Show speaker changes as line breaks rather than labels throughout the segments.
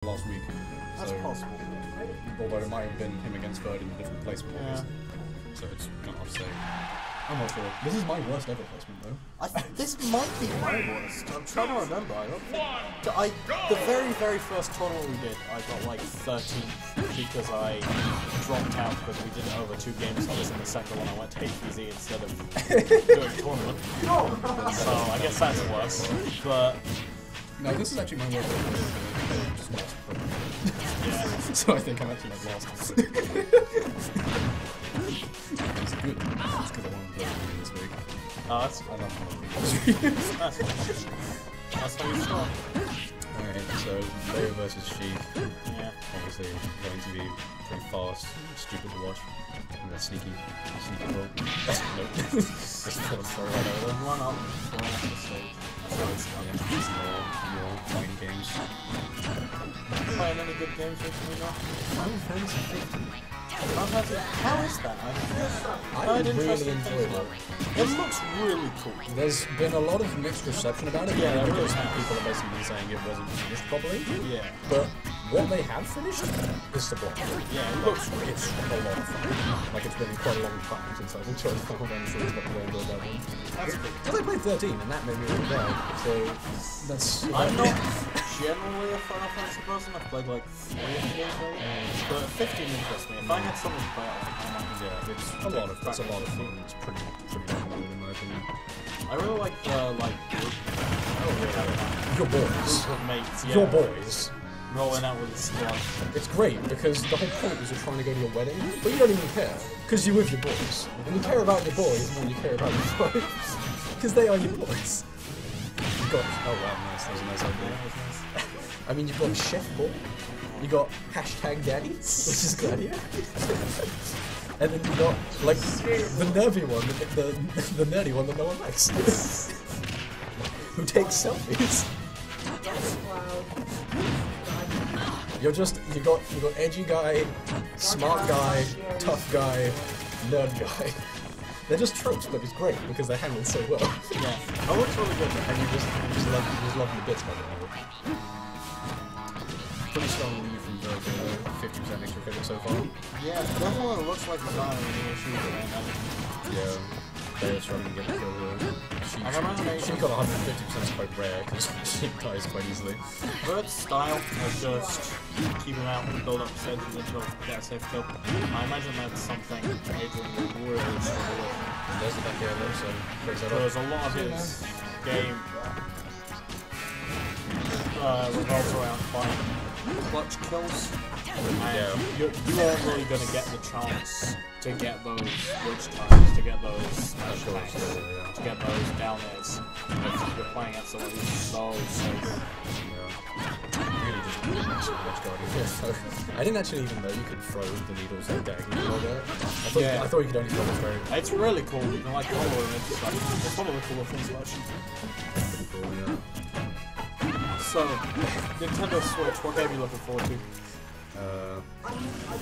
last week.
That's possible.
Although it might have been him against VERD in a different placement, obviously. So it's kind of hard to say. I'm not sure. This is my worst ever placement, though.
This might be my worst. I'm trying to remember. I don't think. The very first tournament we did, I got like 13th because I dropped out because we did it over 2 games. So I was in the second one. I went to HPZ instead of doing tournament. So I guess that's worse. But
no, this is actually my worst ever. Just lost. Yeah. So I think I'm actually like lost. It's good. It's because I wanted to play this week.
oh, that's
I love playing this week.
that's how you start.
Alright, so Bayonetta versus Sheik.
Yeah.
Obviously going to be pretty fast, stupid to watch. And that's sneaky roll. Nope. Just throw right over them.
Run up. Run off the stage.
So it's more fighting games.
Playing any good games recently now?
Final Fantasy 15.
How is that?
I really enjoyed it.
It looks really cool.
There's been a lot of mixed reception about it.
Yeah, there
because
really
people are basically saying it wasn't finished properly.
Yeah.
But what they have finished is sublime.
Yeah, it looks
It's a lot of fun. Like, it's been quite a long time since I've enjoyed Final Fantasy, but I enjoyed that one.
That's good.
Because I played 13, and that made me really bad. So, that's...
I'm not generally a Final Fantasy person. I've played like 3 games maybe. But 15 interests me. If I had something to play, I might.
Yeah, it's a lot of fun. It's pretty good in my opinion.
I really like the group.
Oh yeah. Your boys.
Group of mates. Yeah.
Your boys.
Rolling out with the squad.
It's great because the whole point is you're trying to go to your wedding, but you don't even care because you're with your boys, and you care about your boys more than you care about your wives because they are your boys. You've got nice. That was a nice idea. I mean, you've got Chef Boy. You got #Daddy, which is Gladiator. And then you got like the nervy one, the nerdy one that no one likes, who takes selfies. You got edgy guy, smart guy, tough guy, nerd guy. They're just tropes, but it's great because they're handled so well.
Yeah, that looks really good.
And you just love the bits by the way. Pretty strong lead from VERD, 50% extra credit so far.
Yeah, definitely looks like the guy in the issue.
Yeah, they're struggling to get the kill here. She got 150% is quite rare because she dies quite easily.
VERD's style is just keep him out and build up percentage until get a safe kill. I imagine that's something Adrian will really struggle with.
And there's the back here though, so breaks that
Because
up.
a lot of his game revolves around finding clutch kills. And you aren't really going to get the chance to get those witch times, to get those smash tanks, to get those down airs. If you're playing against someone who's so good.
Really just much guarding. So, I didn't actually even know you could throw the needles like that. I thought you could only throw the throw.
It's really cool. You can like follow them. It's one of the cooler things about it.
Pretty cool, yeah.
So, Nintendo Switch, what game are you looking forward to?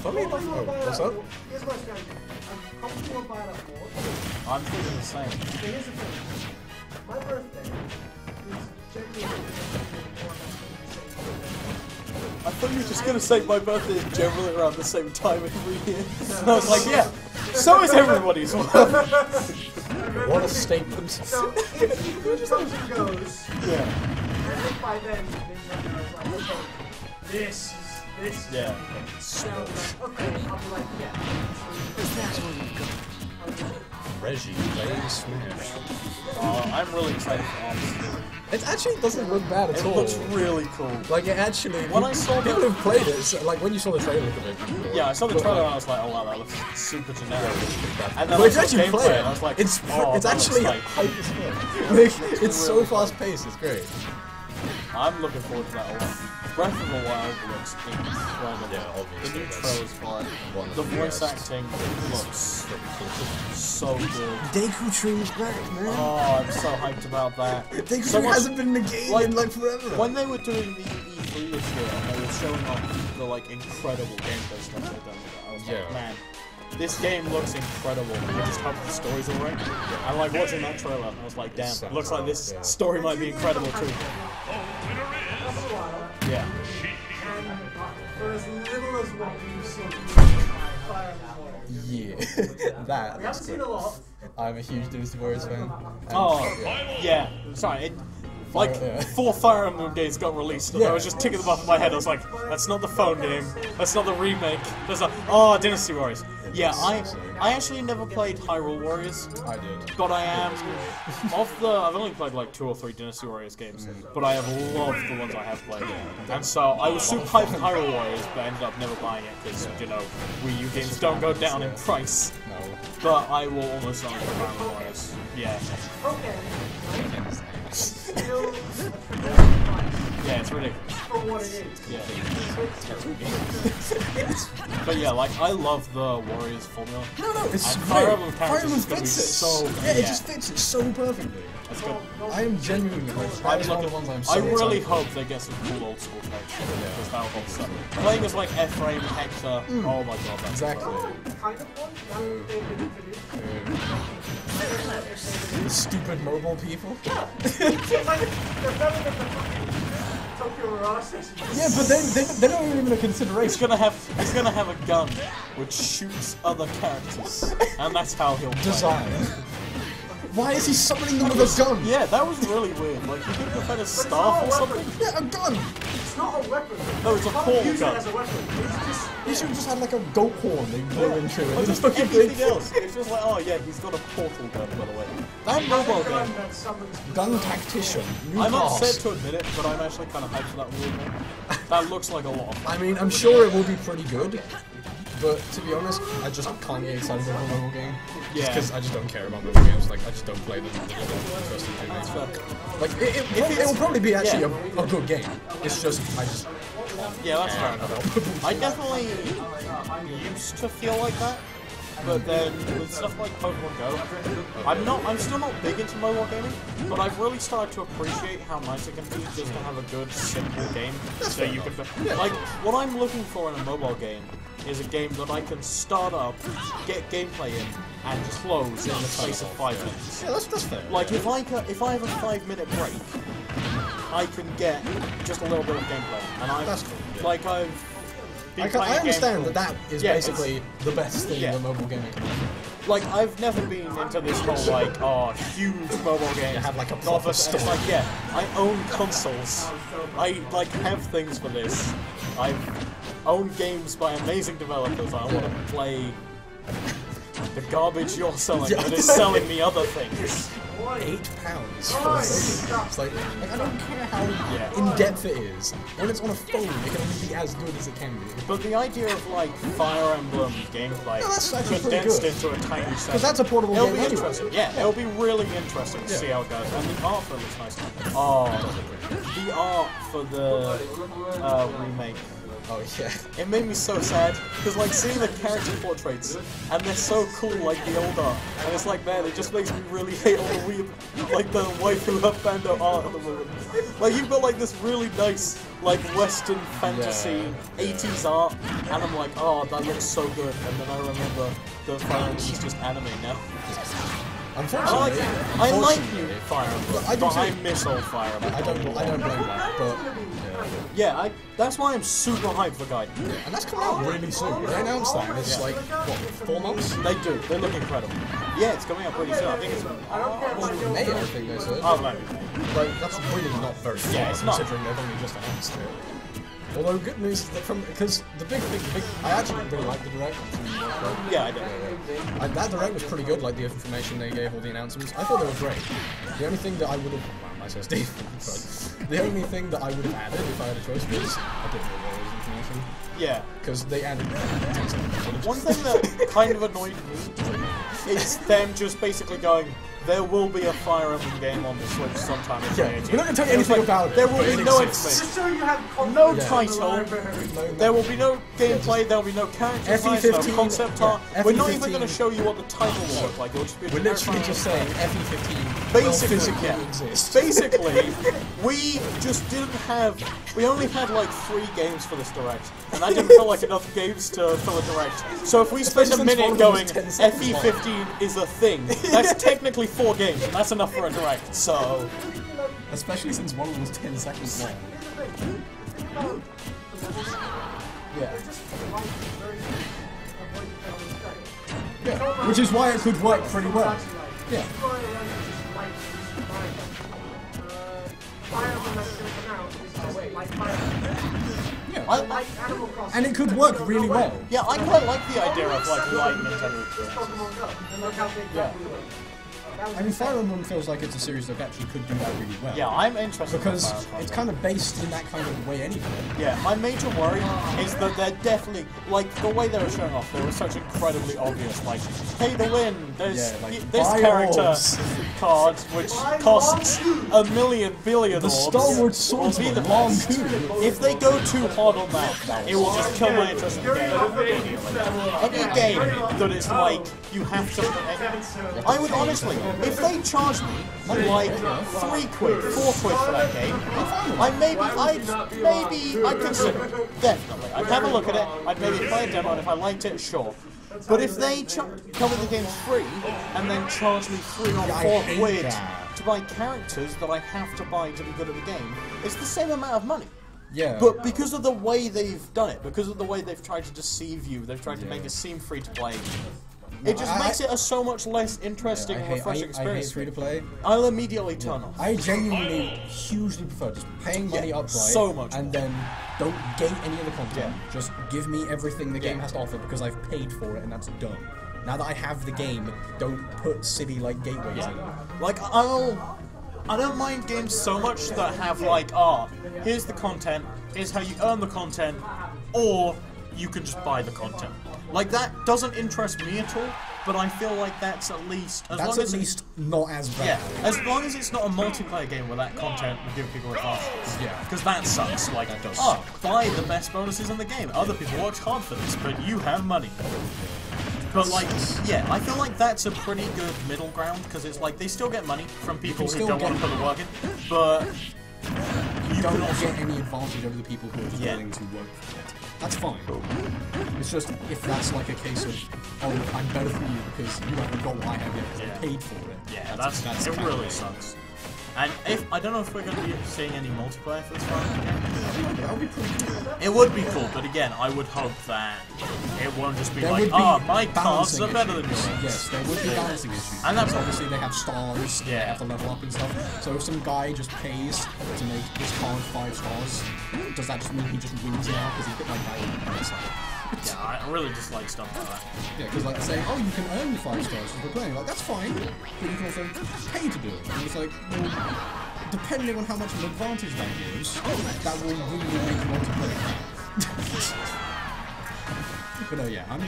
Funny enough, what's up?
Here's my strategy. I'm comfortable by that board.
I'm thinking the same.
So here's the thing. My birthday is generally
I thought you were just going to say my birthday is generally around the same time every year. And I was like, yeah, so is everybody's one.
What a statement.
So if the person goes,
Yeah.
I think by then you're like, okay, this.
Yeah.
So okay, I'll be like, yeah.
Reggie playing Smash.
I'm really excited for Arms.
It actually doesn't look bad at all.
It looks really cool.
Like, it actually...
When I saw
people who've played it, so, like, when you saw the trailer of it...
Yeah, I saw the trailer and I was like, oh wow, that looks super generic. And then
But
I
if
saw
you actually
gameplay
play it,
and I was like,
it's
oh, that
actually
looks
hype
like...
as fuck. Like, it's so
really
fast-paced, it's great.
I'm looking forward to that a lot. Breath of the Wild looks incredible.
Yeah, obviously.
The new trailers for it. The voice acting looks so good.
Deku Tree is great, man.
Oh, I'm so hyped about that.
Deku
So
Tree
much-
hasn't been in the game in, like, forever.
When they were doing the E3 this year, and they were showing off the like incredible gameplay stuff they've done with it, I was like, man, this game looks incredible. I just hope the story's alright. I like watching that trailer, I was like, damn, it looks like this story might be incredible too. Yeah.
as little as what we've seen. Fire Emblem.
Yeah, that.
We haven't seen a lot.
I'm a huge Dynasty Warriors fan. And,
Oh, yeah. Sorry. Like,
yeah.
4 Fire Emblem games got released, and I was just ticking them off in my head. I was like, that's not the phone game. That's not the remake. That's not. Oh, Dynasty Warriors. Yeah, I actually never played Hyrule Warriors.
I did.
But I am I've only played like 2 or 3 Dynasty Warriors games, but I have loved the ones I have played. And so I was super hyped for Hyrule Warriors, but ended up never buying it because you know Wii U games don't go down in price.
No.
But I will almost not play Hyrule Warriors. Yeah.
Okay. Still,
Yeah, it's ridiculous.
for what it is.
Yeah. But yeah, like I love the Warriors formula.
No, it's
And
great.
Fire Emblem characters
Fire Emblem
is gonna be
fits it.
so good.
Yeah, it just fits it so perfectly.
That's good.
I am genuinely like, that is one of the ones I'm so
I really
excited for.
hope they get some cool old school characters because that'll be so. Playing as like Ephraim, Hector, oh my god, that's
Exactly.
Kind of one. They've been introduced.
Stupid mobile people.
It's like, they're better than the fucking Tokyo Mirage sessions.
Yeah, but they're not even a consideration.
He's gonna have a gun which shoots other characters, and that's how he'll play.
Design. Why is he summoning them with a gun?
Yeah, that was really weird. Like you could have had a staff or something.
Yeah, a gun.
It's not a weapon.
No, it's a
You can't
portal
use
gun.
it as a weapon. It's just...
He should have just had like a goat horn they blew into it.
But
And
just
fucking
everything
thing.
else, it's just like, oh yeah, he's got a portal gun, by the way. That
It's
mobile
a gun
game.
that summons...
Gun tactician. New
I'm
class.
upset to admit it, but I'm actually kind of hyped for that rule game. That looks like a lot of fun.
I mean, I'm sure it will be pretty good. But to be honest, I just can't get excited about a mobile game.
Yeah.
Because I just don't care about mobile games. Like, I just don't play them. Interesting to me.
That's fair.
Like, it will probably be actually a good game. It's just, I just...
Yeah, that's fair enough. I definitely used to feel like that, but then with stuff like Pokemon Go, I'm still not big into mobile gaming, but I've really started to appreciate how nice it can be just to have a good, simple game that you can... Like, what I'm looking for in a mobile game is a game that I can start up, get gameplay in, and close in the space of 5 minutes.
Yeah, that's fair.
Like, if I have a 5-minute break, I can get just a little bit of gameplay, and
That's cool, yeah.
like I've been
I
playing
understand
games
that is
Yeah,
basically the best thing
yeah.
that mobile gaming can offer.
like I've never been into this whole like huge mobile game.
You have, like, a proper
It's
store.
like yeah, I own consoles. I like have things for this. I've owned games by amazing developers. I want to play the garbage you're selling that is selling me other things.
£8 for a game. It's like I don't care how in depth it is. When it's on a phone, it can only be as good as it can be.
But the idea of like Fire Emblem gameplay
that's actually pretty
condensed
good.
into a tiny set.
Because that's a portable
It'll
game
be
anyway.
interesting. Yeah, it'll be really interesting to see how it goes. And the art for it looks nice. Oh, the art for the remake.
Oh yeah.
It made me so sad because like seeing the character portraits and they're so cool like the old art, and it's like man, it just makes me really hate all the weird like the waifu bando art at the moment. Like you've got like this really nice like Western fantasy 80s art, and I'm like, oh, that looks so good, and then I remember the Fire Emblem is just anime now.
Unfortunately,
I like new Fire Emblem,
I do
but
too.
I miss old Fire Emblem.
I don't blame that, but
Yeah, that's why I'm super hyped for Gaiden.
and that's coming out really soon. They announced that, and it's like what, 4 months?
They do. They look incredible. Yeah, it's coming out pretty soon. I think it's
May, I think they said.
oh maybe.
Like that's really not very far,
Yeah, it's not.
considering they've only just announced it. Although good news is that because the big, I actually really like the direct.
Yeah, I do.
And that direct was pretty good, like the information they gave, all the announcements. I thought they were great. The only thing that I would have, well, I said Steve, but the only thing that I would have added if I had a choice was a bit more Warriors information.
Yeah.
Because they added 10 seconds of footage.
One thing that kind of annoyed me is them just basically going, there will be a Fire Emblem game on the Switch sometime in 2018.
We're not going to tell you anything about it.
There will
but
be
it
no
exists.
Just
information.
so you have
No
confidence in the
title.
library.
There will be no gameplay, there will be no character designs, no
FE15
concept art.
yeah,
We're not
FE15
even going to show you what the title will look like. It'll just be a
We're
generic
literally
Fire
just
Emblem.
saying FE15
Basically,
will physically
yeah.
exist.
Basically, we just didn't have. We only had like 3 games for this direct, and that didn't feel like enough games to fill a direct. So if we spend a
Especially since one
minute
of them
going
was 10 seconds long.
FE15 is a thing, that's technically 4 games, and that's enough for a direct. So
Especially since one was 10 seconds long. Yeah.
They're just like very of what you can on this game.
Yeah. Which is why it could work pretty well. Yeah.
Fire Emblem is just like Fire Emblem that's going to come out is just like Fire Emblem.
Yeah.
Like Animal Crossing.
And it could work really well.
Yeah, I quite like the idea of like light Nintendo
It's
experiences.
Pokemon Go. And look how big that blew up. That was
I mean,
insane.
Fire Emblem feels like it's a series that actually could do that really well.
Yeah, I'm interested
Because
in Fire Emblem.
it's kind of based in that kind of way anyway.
Yeah, my major worry is that they're definitely, like, the way they were showing off, they were such incredibly obvious, like, pay to win, there's
Yeah, like,
this
buy
character
orbs.
card, which costs a million billion
The
orbs.
Star Wars
will
swords
be
were
the
long
best.
too.
If they go too hard on that, it will just kill my interest in the game immediately. Any game that it's like, you have to... I would honestly, if they charge me like £3, £4 for that game, I'd consider it. Definitely. I'd have a look at it, I'd maybe play a demo, and if I liked it, sure. But if they tell me the game's free, and then charge me £3 or £4 to buy characters that I have to buy to be good at the game, it's the same amount of money.
Yeah.
But because of the way they've done it, because of the way they've tried to deceive you, they've tried to make it seem free to play, it just makes it a so much less interesting and refreshing
I hate
experience.
free to play.
I'll immediately turn off.
I genuinely hugely prefer just paying money
Yeah,
outright
so much
and then don't gate any of the content.
Yeah.
Just give me everything the game has to offer because I've paid for it and that's done. Now that I have the game, don't put silly like gateways in.
Like, I don't mind games so much that have like, here's the content, here's how you earn the content, or you can just buy the content. Like, that doesn't interest me at all, but I feel like that's at least...
That's at least not as bad.
Yeah, as long as it's not a multiplayer game where that content will give people advantages.
Yeah.
Because that sucks. Like,
That does
buy the best bonuses in the game. Other people worked hard for this, but you have money. But like, yeah, I feel like that's a pretty good middle ground, because it's like, they still get money from people who
still
don't
get
want to put the work in, but...
You don't get any advantage over the people who are just
Yeah.
willing to work for it. That's fine. It's just if that's like a case of, oh, I'm better than you because you haven't got what I have yet because I paid for it.
Yeah, that's it
kind
really
of
sucks. And I don't know if we're going to be seeing any multiplayer for this one again.
That would be pretty cool.
It would be cool, but again, I would hope that it won't just be
There
like,
would be
my cards
balancing
are better than
issues.
yours.
Yes, there would be balancing issues.
And that's
obviously they have stars, they
Yeah.
have to level up and stuff. So if some guy just pays to make his card 5 stars, does that just mean he just wins now because he hit like that?
Yeah, I really just like stuff like that.
Yeah, because like saying, oh, you can earn 5 stars as we're playing, like that's fine, but you can also pay to do it. And it's like, well, depending on how much of an advantage that gives, that will really make you want to play. But no, yeah, I'm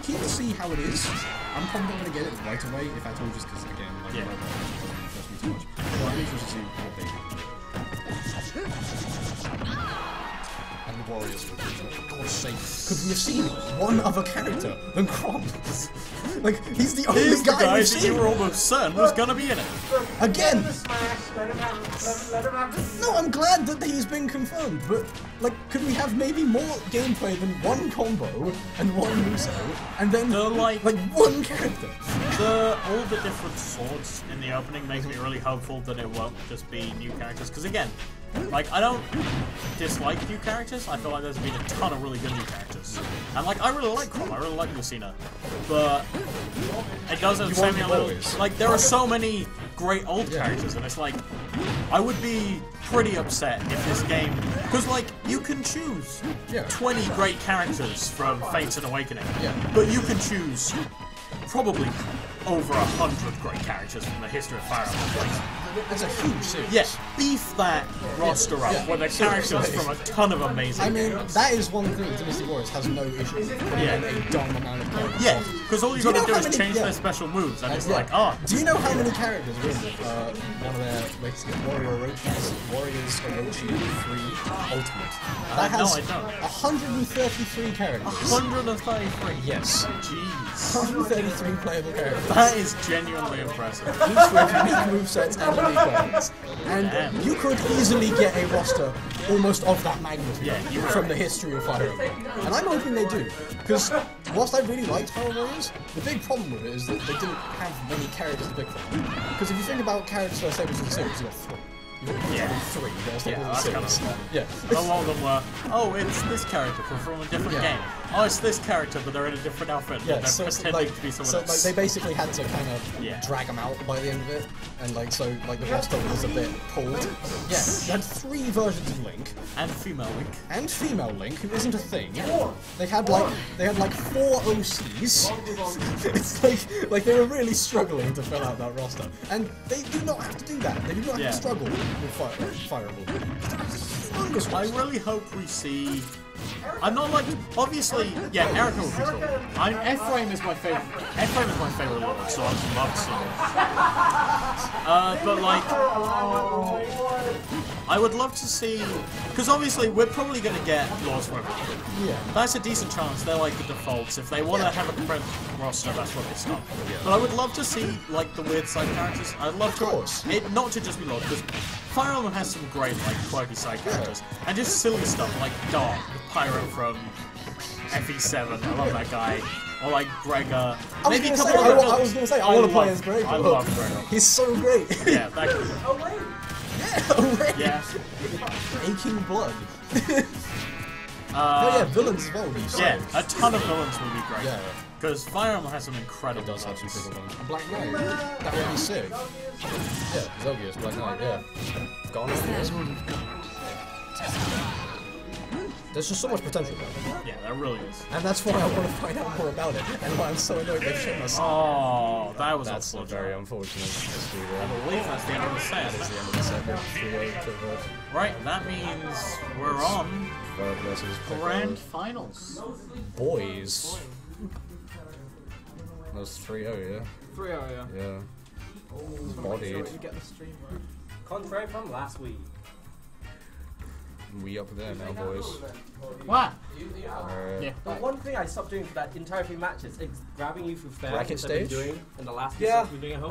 keen to see how it is. I'm probably not going to get it right away, if at all, just because again, like,
Yeah.
doesn't interest me too much. But I'm interested to see what they do. And the Warriors, for God's sake, could we have seen one other character than Crom? Like, he's the only
Here's the
guy
guy
we've
that
seen.
you were almost certain was gonna be in it.
Again!
Let him have it.
No, I'm glad that he's been confirmed, but, like, could we have maybe more gameplay than one combo and one Muso, and then,
like
one character?
All the different swords in the opening make me really hopeful that it won't just be new characters, because again, like, I don't dislike new characters, I feel like there's been a ton of really good new characters. And like, I really like Crom, I really like Lucina, but it does upset me a little. Like, there are so many great old characters, and it's like, I would be pretty upset if this game, because like, you can choose 20 great characters from Fates and Awakening, but you can choose probably over 100 great characters from the history of Fire Emblem.
It's a huge series.
Yes, beef that roster up with the characters from a ton of amazing
I mean,
games.
that is one thing Dynasty Warriors has no issue with, putting in a dumb amount of characters.
Yeah, because all you gotta do is change
yeah.
their special moves, and it's
Yeah.
like,
Do you know how many characters are in one of their latest games, Warriors Orochi 3 Ultimate? That has
no, I don't.
133 characters.
133.
Yes.
Jeez.
133 playable characters.
That is genuinely impressive.
Each with unique movesets and unique weapons. And
Damn.
you could easily get a roster almost of that magnitude
you
from the history of Fire Emblem. And I'm hoping they do. Because whilst I really liked Fire Warriors, the big problem with it is that they didn't have many characters to pick from. Because if you think about characters for Sabers of the Series, you've got 3. You got three. There's like all
that's kind
six.
of
Yeah.
A lot of them were, oh, it's this character from a different game. Oh, it's this character, but they're in a different outfit.
Yeah,
they're
so
pretending
like,
to be someone
so
else.
like they basically had to kind of drag them out by the end of it, and like so like the roster was a bit pulled. Yeah, you had three versions of Link
And female Link.
and female Link, who isn't a thing. They had like 4 OCs. It's like they were really struggling to fill out that roster, and they do not have to do that. They do not have to struggle with Fire Emblem.
I really hope we see. I'm not like obviously, Erica would be cool. F-Frame is my favorite. F-Frame is my favorite lord, so I'd love to see it. But like, I would love to see, because obviously we're probably going to get lords for everything.
Yeah.
That's a decent chance. They're like the defaults. If they want to have a compressed roster, that's what they start. But I would love to see like the weird side characters. I'd love to it not to just be lords, because Fire Emblem has some great like quirky side characters and just silly stuff like Dark, the pirate from FE7. I love that guy. Or like Gregor. Maybe a couple of other
I was going to say I want to play as Gregor.
I love Gregor.
He's so great.
Yeah, that guy.
Oh wait.
Yeah. Aching blood. Villains as well would be so.
Yeah, a ton of villains would be great.
Yeah.
Because Fire Emblem has some incredible
It does have some
villains.
cool ones. Black Knight. That would be sick. Yeah, Zelgius, Black Knight, yeah. Gone. There's just so much potential there.
Yeah, there really is.
And that's why I want to find out more about it. And why I'm so annoyed they've shown us.
Oh, that was
That's very unfortunate.
I believe that's the end of the set.
That is the end of the second. 3-0 to VERD.
Right, that means we're on
VERD versus
Grand Finals.
Boys. That was 3-0, yeah?
3-0, yeah.
Yeah. Bodied.
You get the stream right. Contrary from last week.
We up there now, boys.
What?
Yeah.
The one thing I stopped doing for that entire 3 matches is grabbing you through fair,
Bracket
which I've been
stage?
doing in the last
Yeah.
we've been doing at home.